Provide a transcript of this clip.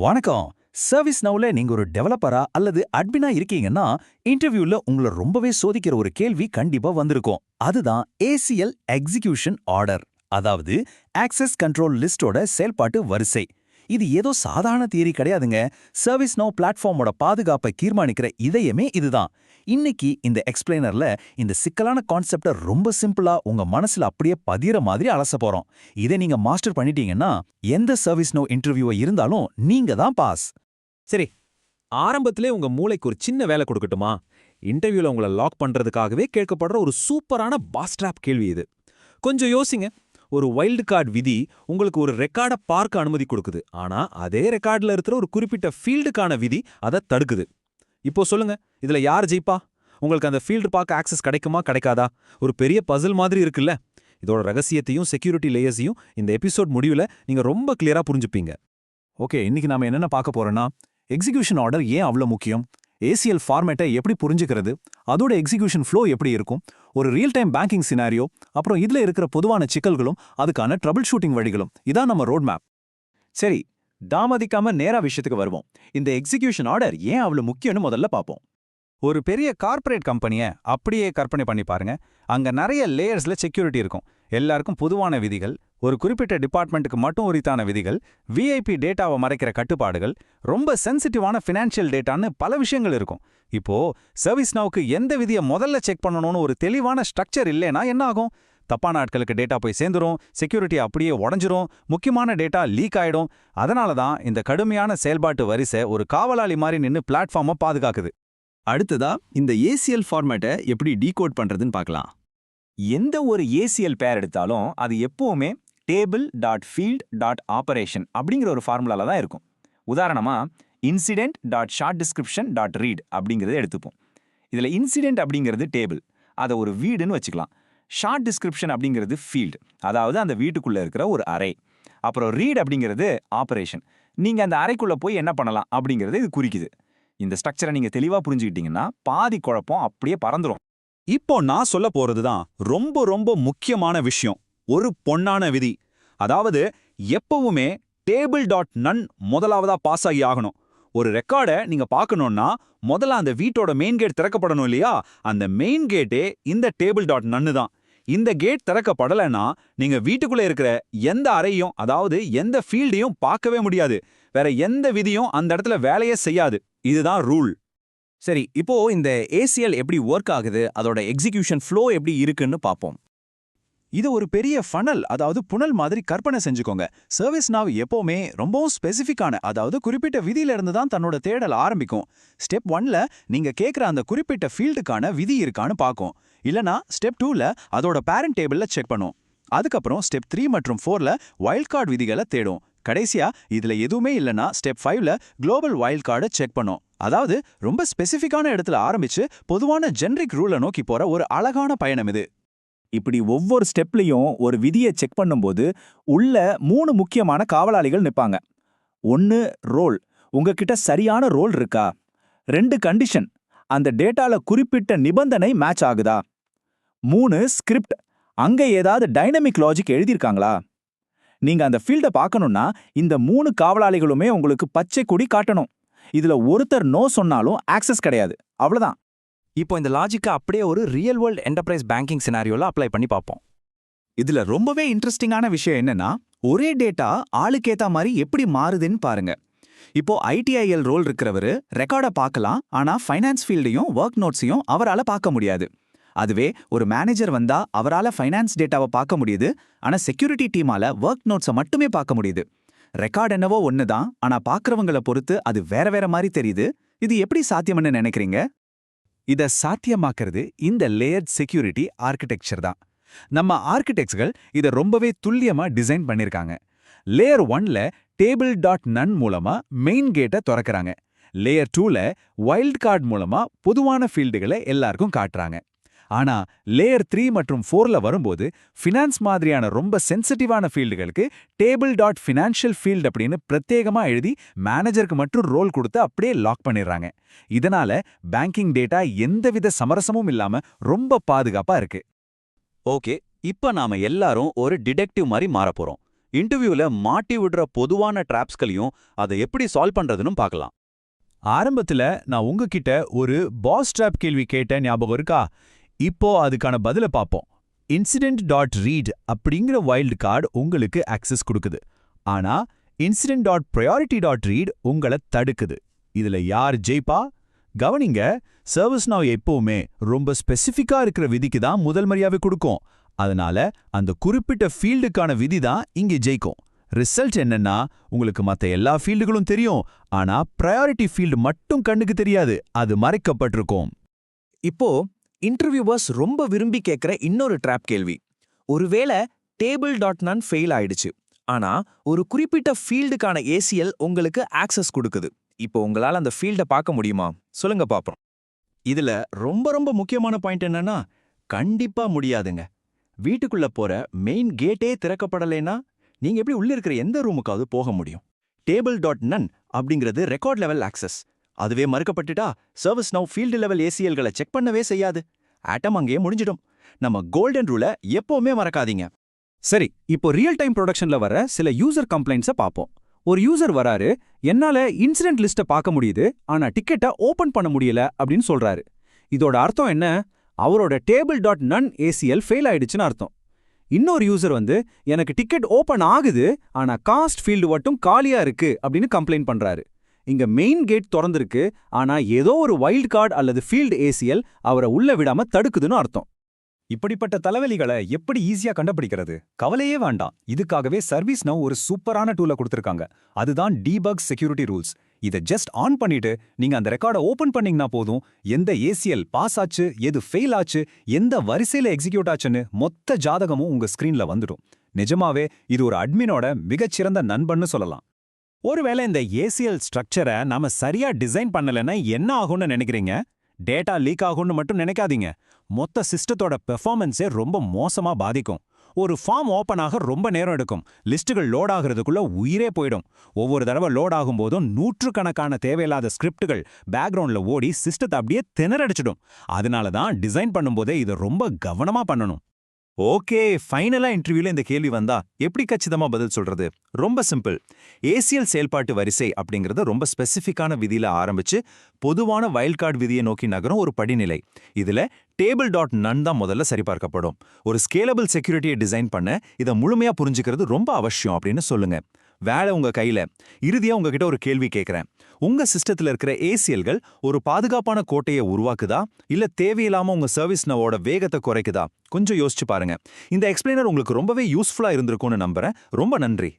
வணக்கம். சர்வீஸ் நவுல நீங்க ஒரு டெவலப்பரா அல்லது அட்மினா இருக்கீங்கன்னா, இன்டர்வியூல உங்கள ரொம்பவே சோதிக்கிற ஒரு கேள்வி கண்டிப்பா வந்திருக்கும். அதுதான் ஏசிஎல் எக்ஸிகியூஷன் ஆர்டர். அதாவது ஆக்சஸ் கண்ட்ரோல் லிஸ்டோட செயல்பாட்டு வரிசை. இது ஏதோ சாதாரண தியரி கிடையாதுங்க. சர்வீஸ் நவ் பிளாட்ஃபார்மோட பாதுகாப்பை தீர்மானிக்கிற இதயமே இதுதான். இன்னைக்கு இந்த எக்ஸ்பிளைனர்ல இந்த சிக்கலான கான்செப்ட ரொம்ப சிம்பிளா உங்க மனசுல அப்படியே பதியற மாதிரி அலச போறோம். இதை நீங்க மாஸ்டர் பண்ணிட்டீங்கன்னா, எந்த சர்வீஸ் நவ் இன்டர்வியூவா இருந்தாலும் நீங்க தான் பாஸ். சரி, ஆரம்பத்திலே உங்க மூளைக்கு ஒரு சின்ன வேலை கொடுக்கட்டுமா? இன்டர்வியூல உங்கள லாக் பண்றதுக்காகவே கேட்கப்படுற ஒரு சூப்பரான பாஸ் ட்ராப் கேள்வி இது. கொஞ்சம் யோசிங்க. ஒரு வைல்டு கார்டு விதி உங்களுக்கு ஒரு ரெக்கார்டை பார்க்க அனுமதி கொடுக்குது. ஆனா அதே ரெக்கார்ட்ல இருக்கிற ஒரு குறிப்பிட்ட ஃபீல்டுக்கான விதி அதை தடுக்குது. இப்போ சொல்லுங்க, இதுல யார் ஜெயிப்பா? உங்களுக்கு அந்த ஃபீல்டு பார்க்க ஆக்சஸ் கிடைக்குமா கிடைக்காதா? ஒரு பெரிய பசில் மாதிரி இருக்குல்ல. இதோட ரகசியத்தையும் செக்யூரிட்டி லேயர்ஸையும் இந்த எபிசோட் முடிவுல நீங்க ரொம்ப கிளியரா புரிஞ்சுப்பீங்க. ஓகே, இன்னைக்கு நாம என்னென்ன பார்க்க போறோம்னா, எக்ஸிகியூஷன் ஆர்டர் ஏன் அவ்வளவு முக்கியம், ஏசிஎல் ஃபார்மேட்டை எப்படி புரிஞ்சுக்கிறது, அதோட எக்ஸிகியூஷன் ஃப்ளோ எப்படி இருக்கும், ஒரு ரியல் டைம் பேங்கிங் சினாரியோ, அப்புறம் இதுல இருக்கிற பொதுவான சிக்கல்களும் அதுக்கான ட்ரபிள் ஷூட்டிங் வழிகளும் இதான் நம்ம ரோட் மேப். சரி, தாமதிக்காம நேரா விஷயத்துக்கு வருவோம். இந்த எக்ஸிகியூஷன் ஆர்டர் ஏன் அவ்வளவு முக்கியம்னு முதல்ல பார்ப்போம். ஒரு பெரிய கார்ப்பரேட் கம்பெனியை அப்படியே கற்பனை பண்ணி பாருங்க. அங்க நிறைய லேயர்ஸ்ல செக்யூரிட்டி இருக்கும். எல்லாருக்கும் பொதுவான விதிகள், ஒரு குறிப்பிட்ட டிபார்ட்மெண்ட்டுக்கு மட்டும் உரித்தான விதிகள், விஐபி டேட்டாவை மறைக்கிற கட்டுப்பாடுகள், ரொம்ப சென்சிட்டிவான ஃபினான்ஷியல் டேட்டான்னு பல விஷயங்கள் இருக்கும். இப்போ சர்வீஸ் நவுக்கு எந்த விதியை முதல்ல செக் பண்ணணும்னு ஒரு தெளிவான ஸ்ட்ரக்சர் இல்லைன்னா என்ன ஆகும்? தப்பான ஆட்களுக்கு டேட்டா போய் சேர்ந்துரும், செக்யூரிட்டி அப்படியே உடஞ்சிரும், முக்கியமான டேட்டா லீக் ஆயிடும். அதனால தான் இந்த கடுமையான செயல்பாட்டு வரிசை ஒரு காவலாளி மாதிரி நின்று பிளாட்ஃபார்மை பாதுகாக்குது. அடுத்ததா இந்த ஏசிஎல் ஃபார்மேட்டை எப்படி டீகோட் பண்றதுன்னு பார்க்கலாம். எந்த ஒரு ஏசிஎல் பேர் எடுத்தாலும் அது எப்பவுமே table dot field dot operation அப்படிங்கிற ஒரு ஃபார்முலால தான் இருக்கும். உதாரணமா incident dot short description dot read அப்படிங்கிறத எடுத்துப்போம். இதில் இன்சிடென்ட் அப்படிங்கிறது டேபிள், அதை ஒரு வீடுன்னு வச்சுக்கலாம். ஷார்ட் டிஸ்கிரிப்ஷன் அப்படிங்கிறது ஃபீல்டு, அதாவது அந்த வீட்டுக்குள்ளே இருக்கிற ஒரு அறை. அப்புறம் ரீட் அப்படிங்கிறது ஆபரேஷன், நீங்கள் அந்த அறைக்குள்ளே போய் என்ன பண்ணலாம் அப்படிங்கிறது இது குறிக்குது. இந்த ஸ்ட்ரக்சரை நீங்கள் தெளிவாக புரிஞ்சுக்கிட்டீங்கன்னா பாதி குழப்பம் அப்படியே பறந்துடும். இப்போ நான் சொல்ல போறதுதான் ரொம்ப ரொம்ப முக்கியமான விஷயம், ஒரு பொன்னான விதி. அதாவது எப்பவுமே டேபிள் டாட் நன் முதலாவதா பாஸ் ஆகி ஆகணும். ஒரு ரெக்கார்டை நீங்க பார்க்கணும்னா முதல்ல அந்த வீட்டோட மெயின் கேட் திறக்கப்படணும் இல்லையா? அந்த மெயின் கேட்டே இந்த டேபிள் டாட் நன்னு தான். இந்த கேட் திறக்கப்படலைன்னா நீங்க வீட்டுக்குள்ள இருக்கிற எந்த அறையும், அதாவது எந்த ஃபீல்டையும் பார்க்கவே முடியாது. வேற எந்த விதியும் அந்த இடத்துல வேலையே செய்யாது. இதுதான் ரூல். சரி, இப்போ இந்த ஏசிஎல் எப்படி ஒர்க் ஆகுது, அதோட எக்ஸிகியூஷன் ஃப்ளோ எப்படி இருக்குன்னு பார்ப்போம். இது ஒரு பெரிய ஃபனல், அதாவது புனல் மாதிரி கற்பனை செஞ்சுக்கோங்க. சர்வீஸ் நாவ் எப்பவுமே ரொம்பவும் ஸ்பெசிஃபிக்கான, அதாவது குறிப்பிட்ட விதியில இருந்து தான் தன்னோட தேடல் ஆரம்பிக்கும். ஸ்டெப் 1ல நீங்க கேட்குற அந்த குறிப்பிட்ட ஃபீல்டுக்கான விதி இருக்கான்னு பார்க்கும். இல்லனா ஸ்டெப் 2ல அதோட பேரண்ட் டேபிள்ல செக் பண்ணும். அதுக்கப்புறம் ஸ்டெப் 3 மற்றும் 4ல வைல்ட் கார்டு விதிகளை தேடும். கடைசியா இதுல எதுவுமே இல்லனா ஸ்டெப் 5ல குளோபல் வைல்ட் கார்டை செக் பண்ணும். அதாவது ரொம்ப ஸ்பெசிஃபிக்கான இடத்துல ஆரம்பிச்சு பொதுவான ஜெனரிக் ரூலை நோக்கி போற ஒரு அழகான பயணம் இது. இப்படி ஒவ்வொரு ஸ்டெப்லையும் ஒரு விதியை செக் பண்ணும்போது உள்ள 3 முக்கியமான காவலாளிகள் நிற்பாங்க. 1 ரோல், உங்ககிட்ட சரியான ரோல் இருக்கா? 2 கண்டிஷன், அந்த டேட்டால குறிப்பிட்ட நிபந்தனை மேட்ச் ஆகுதா? 3 ஸ்கிரிப்ட், அங்க ஏதாவது டைனமிக் லாஜிக் எழுதியிருக்காங்களா? நீங்க அந்த ஃபீல்டை பார்க்கணும்னா இந்த 3 காவலாளிகளுமே உங்களுக்கு பச்சை கொடி காட்டணும். இதுல ஒருத்தர் நோ சொன்னாலும் ஆக்சஸ் கிடையாது, அவ்வளவுதான். இப்போ இந்த லாஜிக்கை அப்படியே ஒரு ரியல் வேர்ல்ட் என்டர்பிரைஸ் பேங்கிங் சினாரியோல அப்ளை பண்ணி பார்ப்போம். இதுல ரொம்பவே இன்ட்ரெஸ்டிங்கான விஷயம் என்னன்னா, ஒரே டேட்டா ஆளுக்கேத்த மாதிரி எப்படி மாறுதுன்னு பாருங்க. இப்போ ஐடிஐஎல் ரோல் இருக்கிறவரு ரெக்கார்டை பார்க்கலாம், ஆனா ஃபைனான்ஸ் ஃபீல்டையும் ஒர்க் நோட்ஸையும் அவரால் பார்க்க முடியாது. அதுவே ஒரு மேனேஜர் வந்தா அவரால் ஃபைனான்ஸ் டேட்டாவை பார்க்க முடியுது, ஆனா செக்யூரிட்டி டீமால ஒர்க் நோட்ஸை மட்டுமே பார்க்க முடியுது. ரெக்கார்ட் என்னவோ ஒன்று தான், ஆனா பார்க்குறவங்கள பொறுத்து அது வேற வேற மாதிரி தெரியுது. இது எப்படி சாத்தியம்னு நினைக்கிறீங்க? இதை சாத்தியமாக்குறது இந்த லேயர்ட் செக்யூரிட்டி ஆர்கிடெக்சர் தான். நம்ம ஆர்கிடெக்ட்ஸ்கள் இதை ரொம்பவே துல்லியமா டிசைன் பண்ணிருக்காங்க. லேயர் 1ல டேபிள் டாட் நன் மூலமா மெயின் கேட்டை திறக்கிறாங்க. லேயர் 2ல வைல்ட் கார்டு மூலமா பொதுவான ஃபீல்டுகளை எல்லாருக்கும் காட்டுறாங்க. ஆனா லேயர் 3 மற்றும் 4ல வரும்போது ஃபினான்ஸ் மாதிரியான ரொம்ப சென்சிட்டிவான ஃபீல்டுகளுக்கு டேபிள் டாட் ஃபினான்ஷியல் ஃபீல்ட் அப்படின்னு பிரத்யேகமா எழுதி மேனேஜருக்கு மட்டும் ரோல் கொடுத்து அப்படியே லாக் பண்ணிடுறாங்க. இதனால பேங்கிங் டேட்டா எந்தவித சமரசமும் இல்லாம ரொம்ப பாதுகாப்பா இருக்கு. ஓகே, இப்ப நாம எல்லாரும் ஒரு டிடெக்டிவ் மாதிரி மாறப் போறோம். இன்டர்வியூல மாட்டி விடுற பொதுவான ட்ராப்ஸ்களையும் அதை எப்படி சால்வ் பண்றதுன்னு பார்க்கலாம். ஆரம்பத்துல நான் உங்ககிட்ட ஒரு பாஸ் ட்ராப் கேள்வி கேட்டேன், ஞாபகம் இருக்கா? இப்போ அதுக்கான பதில பார்ப்போம். incident.read அப்படிங்கிற வைல்ட் கார்டு உங்களுக்கு ஆக்சஸ் கொடுக்குது. ஆனா incident.priority.read உங்களை தடுக்குது. இதுல யார் ஜெயிப்பா? கவனிங்க, ServiceNow எப்பவுமே ரொம்ப ஸ்பெசிஃபிக்கா இருக்கிற விதிக்கு தான் முதல் மரியாதை கொடுக்கும். அதனால அந்த குறிப்பிட்ட ஃபீல்டுக்கான விதி தான் இங்கே ஜெயிக்கும். ரிசல்ட் என்னன்னா, உங்களுக்கு மத்த எல்லா ஃபீல்டுகளும் தெரியும், ஆனா ப்ரையாரிட்டி ஃபீல்டு மட்டும் கண்ணுக்கு தெரியாது, அது மறைக்கப்பட்டிருக்கும். இப்போ இன்டர்வியூவர்ஸ் ரொம்ப விரும்பி கேட்குற இன்னொரு ட்ராப் கேள்வி. ஒருவேளை table.none ஃபெயில் ஆயிடுச்சு, ஆனா ஒரு குறிப்பிட்ட ஃபீல்டுக்கான ஏசிஎல் உங்களுக்கு ஆக்சஸ் கொடுக்குது. இப்போ உங்களால அந்த ஃபீல்டை பார்க்க முடியுமா? சொல்லுங்க பாப்போம். இதுல ரொம்ப ரொம்ப முக்கியமான பாயிண்ட் என்னன்னா, கண்டிப்பா முடியாதுங்க. வீட்டுக்குள்ள போற மெயின் கேட்டே திறக்கப்படலைன்னா நீங்க எப்படி உள்ள இருக்கிற எந்த ரூமுக்காவது போக முடியும்? table.none அப்படிங்கிறது ரெக்கார்ட் லெவல் ஆக்சஸ். அதுவே மறுக்கப்பட்டுட்டா ServiceNow ஃபீல்டு லெவல் ஏசிஎல்களை செக் பண்ணவே செய்யாது. ஆட்டம் அங்கேயே முடிஞ்சிடும். நம்ம கோல்டன் ரூலை எப்பவுமே மறக்காதீங்க. சரி, இப்போ ரியல் டைம் ப்ரொடக்ஷன்ல வர சில யூசர் கம்ப்ளைண்ட்ஸை பார்ப்போம். ஒரு யூசர் வராரு, என்னால இன்சிடென்ட் லிஸ்ட்டை பார்க்க முடியுது, ஆனா டிக்கெட்டை ஓபன் பண்ண முடியல அப்படின்னு சொல்றாரு. இதோட அர்த்தம் என்ன? அவரோட table.none ஏசிஎல் ஃபெயில் ஆயிடுச்சுன்னு அர்த்தம். இன்னொரு யூசர் வந்து, எனக்கு டிக்கெட் ஓபன் ஆகுது, ஆனா காஸ்ட் ஃபீல்டு மட்டும் காலியா இருக்கு அப்படின்னு கம்ப்ளைண்ட் பண்றாரு. இங்க மெயின் கேட் திறந்திருக்கு, ஆனா ஏதோ ஒரு வைல்ட் கார்டு அல்லது ஃபீல்டு ஏசிஎல் அவரை உள்ள விடாம தடுக்குதுன்னு அர்த்தம். இப்படிப்பட்ட தலைவலிகளை எப்படி ஈஸியா கண்டுபிடிக்கிறது? கவலையே வேண்டாம். இதுக்காகவே ServiceNow ஒரு சூப்பரான டூலை கொடுத்திருக்காங்க. அதுதான் டீபக் செக்யூரிட்டி ரூல்ஸ். இதை ஜஸ்ட் ஆன் பண்ணிட்டு நீங்க அந்த ரெக்கார்டை ஓபன் பண்ணீங்கன்னா போதும், எந்த ஏசிஎல் பாஸ் ஆச்சு, எது ஃபெயில் ஆச்சு, எந்த வரிசையில எக்ஸிக்யூட் ஆச்சுன்னு மொத்த ஜாதகமும் உங்க ஸ்கிரீன்ல வந்துடும். நிஜமாவே இது ஒரு அட்மினோட மிகச்சிறந்த நண்பன்னு சொல்லலாம். ஒருவேளை இந்த ஏசிஎல் ஸ்ட்ரக்சரை நாம சரியா டிசைன் பண்ணலன்னா என்ன ஆகும்னு நினைக்கிறீங்க? டேட்டா லீக் ஆகும்னு மட்டும் நினைக்காதீங்க. மொத்த சிஸ்டத்தோட பெர்ஃபார்மன்ஸே ரொம்ப மோசமா பாதிக்கும். ஒரு ஃபார்ம் ஓப்பன் ஆக ரொம்ப நேரம் எடுக்கும். லிஸ்ட்டுகள் லோட் ஆகிறதுக்குள்ள உயிரே போயிடும். ஒவ்வொரு தடவை லோட் ஆகும் போதும் நூற்றுக்கணக்கான தேவையில்லாத ஸ்கிரிப்டுகள் பேக்ரவுண்ட்ல ஓடி சிஸ்டத்தை அப்படியே திணறடிச்சிடும். அதனால தான் டிசைன் பண்ணும்போதே இதை ரொம்ப கவனமா பண்ணணும். ஓகே, ஃபைனலா இன்டர்வியூல இந்த கேள்வி வந்தா எப்படி கச்சிதமா பதில் சொல்றது? ரொம்ப சிம்பிள். ஏசிஎல் செயல்பாட்டு வரிசை அப்படிங்கிறது ரொம்ப ஸ்பெசிஃபிக்கான விதியில ஆரம்பிச்சு பொதுவான வைல்ட் கார்டு விதியை நோக்கி நகரும் ஒரு படிநிலை. இதுல table.none தான் முதல்ல சரிபார்க்கப்படும். ஒரு ஸ்கேலபிள் செக்யூரிட்டியை டிசைன் பண்ண இதை முழுமையா புரிஞ்சுக்கிறது ரொம்ப அவசியம் அப்படின்னு சொல்லுங்க. வேலை உங்க கையில. இறுதியா உங்ககிட்ட ஒரு கேள்வி கேட்கிறேன். உங்க சிஸ்டத்துல இருக்கிற ஏசிஎல்கள் ஒரு பாதுகாப்பான கோட்டையை உருவாக்குதா, இல்ல தேவையில்லாம உங்க ServiceNowவோட வேகத்தை குறைக்குதா? கொஞ்சம் யோசிச்சு பாருங்க. இந்த எக்ஸ்பிளைனர் உங்களுக்கு ரொம்பவே யூஸ்ஃபுல்லா இருந்திருக்கும்னு நம்புறேன். ரொம்ப நன்றி.